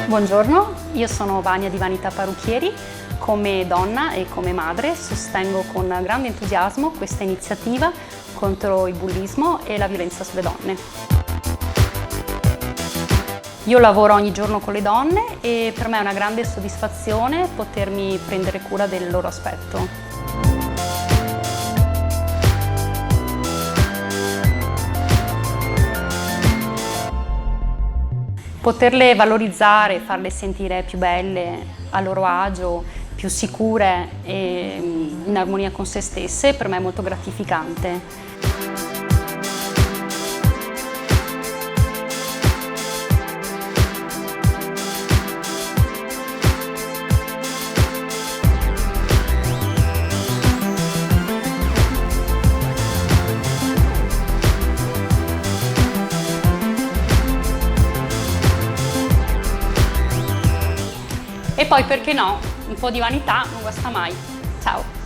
Buongiorno, io sono Vania di Vanità Parrucchieri. Come donna e come madre sostengo con grande entusiasmo questa iniziativa contro il bullismo e la violenza sulle donne. Io lavoro ogni giorno con le donne e per me è una grande soddisfazione potermi prendere cura del loro aspetto. Poterle valorizzare, farle sentire più belle, a loro agio, più sicure e in armonia con se stesse, per me è molto gratificante. E poi, perché no, un po' di vanità non guasta mai. Ciao!